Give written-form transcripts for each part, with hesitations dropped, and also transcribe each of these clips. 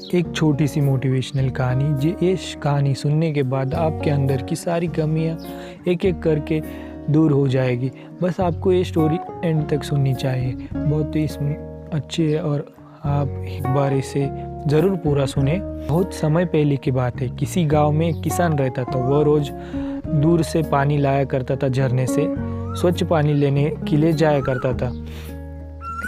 एक छोटी सी मोटिवेशनल कहानी, जो ये कहानी सुनने के बाद आपके अंदर की सारी कमियां एक एक करके दूर हो जाएगी। बस आपको ये स्टोरी एंड तक सुननी चाहिए, बहुत ही इसमें अच्छी है और आप एक बार इसे ज़रूर पूरा सुने। बहुत समय पहले की बात है, किसी गांव में एक किसान रहता था। वह रोज़ दूर से पानी लाया करता था, झरने से स्वच्छ पानी लेने के लिए जाया करता था।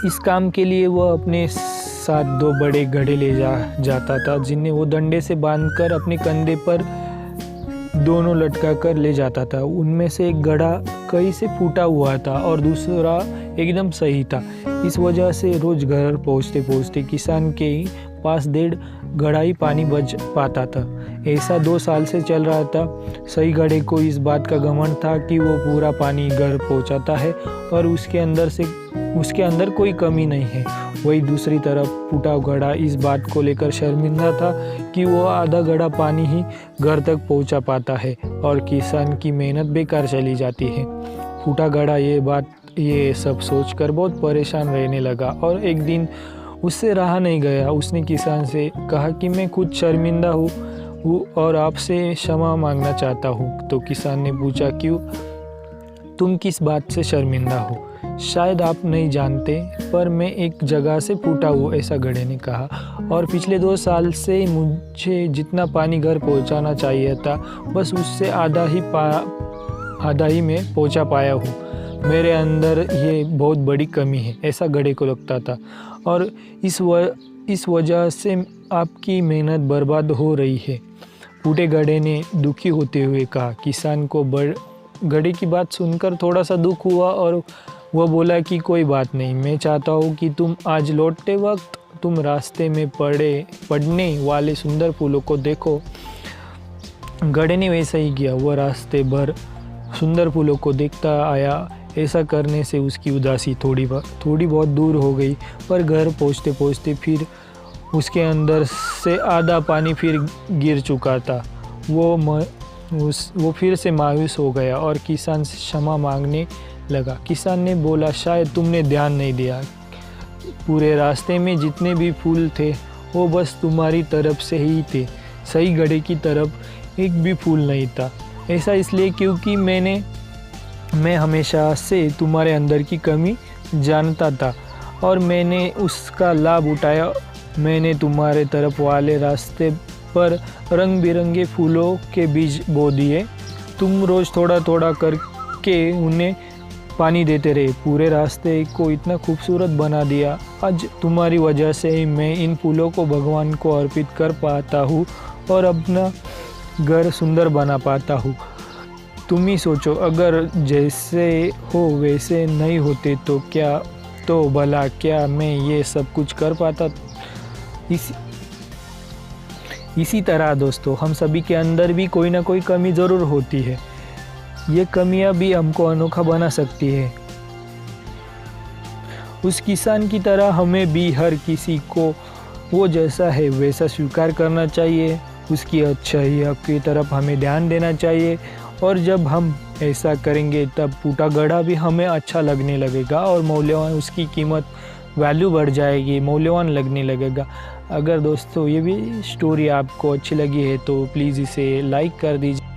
इस काम के लिए वह अपने साथ 2 बड़े घड़े ले जाता था, जिन्हें वो डंडे से बांधकर अपने कंधे पर दोनों लटका कर ले जाता था। उनमें से एक घड़ा कहीं से फूटा हुआ था और दूसरा एकदम सही था। इस वजह से रोज घर पहुँचते पहुँचते किसान के पास 1.5 घड़ा ही पानी बच पाता था। ऐसा 2 साल से चल रहा था। सही घड़े को इस बात का घमंड था कि वो पूरा पानी घर पहुंचाता है और उसके अंदर कोई कमी नहीं है। वही दूसरी तरफ फूटा घड़ा इस बात को लेकर शर्मिंदा था कि वो आधा घड़ा पानी ही घर तक पहुंचा पाता है और किसान की मेहनत बेकार चली जाती है। फूटा घड़ा ये सब सोचकर बहुत परेशान रहने लगा और एक दिन उससे रहा नहीं गया। उसने किसान से कहा कि मैं खुद शर्मिंदा हूँ और आपसे क्षमा मांगना चाहता हूँ। तो किसान ने पूछा, क्यों, तुम किस बात से शर्मिंदा हो? शायद आप नहीं जानते, पर मैं एक जगह से फूटा हूँ, ऐसा घड़े ने कहा, और पिछले 2 साल से मुझे जितना पानी घर पहुँचाना चाहिए था, बस उससे आधा ही मैं पहुँचा पाया हूँ। मेरे अंदर ये बहुत बड़ी कमी है, ऐसा घड़े को लगता था, और इस वजह से आपकी मेहनत बर्बाद हो रही है। फूटे घड़े ने दुखी होते हुए कहा। किसान को घड़े की बात सुनकर थोड़ा सा दुख हुआ और वह बोला कि कोई बात नहीं, मैं चाहता हूँ कि तुम आज लौटते वक्त तुम रास्ते में पड़ने वाले सुंदर फूलों को देखो। घड़े ने वैसा ही किया। वह रास्ते भर सुंदर फूलों को देखता आया। ऐसा करने से उसकी उदासी थोड़ी बहुत दूर हो गई, पर घर पहुँचते पहुँचते फिर उसके अंदर से आधा पानी फिर गिर चुका था। वो फिर से मायूस हो गया और किसान से क्षमा मांगने लगा। किसान ने बोला, शायद तुमने ध्यान नहीं दिया, पूरे रास्ते में जितने भी फूल थे वो बस तुम्हारी तरफ से ही थे, सही घड़े की तरफ एक भी फूल नहीं था। ऐसा इसलिए क्योंकि मैं हमेशा से तुम्हारे अंदर की कमी जानता था और मैंने उसका लाभ उठाया। मैंने तुम्हारे तरफ वाले रास्ते पर रंग बिरंगे फूलों के बीज बो दिए। तुम रोज़ थोड़ा थोड़ा करके उन्हें पानी देते रहे, पूरे रास्ते को इतना खूबसूरत बना दिया। आज तुम्हारी वजह से ही मैं इन फूलों को भगवान को अर्पित कर पाता हूँ और अपना घर सुंदर बना पाता हूँ। तुम ही सोचो, अगर जैसे हो वैसे नहीं होते तो भला क्या मैं ये सब कुछ कर पाता? इसी तरह दोस्तों, हम सभी के अंदर भी कोई ना कोई कमी ज़रूर होती है। ये कमियां भी हमको अनोखा बना सकती है। उस किसान की तरह हमें भी हर किसी को वो जैसा है वैसा स्वीकार करना चाहिए। उसकी अच्छाई की तरफ हमें ध्यान देना चाहिए, और जब हम ऐसा करेंगे तब फूटा घड़ा भी हमें अच्छा लगने लगेगा और मूल्यवान, उसकी कीमत वैल्यू बढ़ जाएगी, मूल्यवान लगने लगेगा। अगर दोस्तों ये भी स्टोरी आपको अच्छी लगी है तो प्लीज़ इसे लाइक कर दीजिए।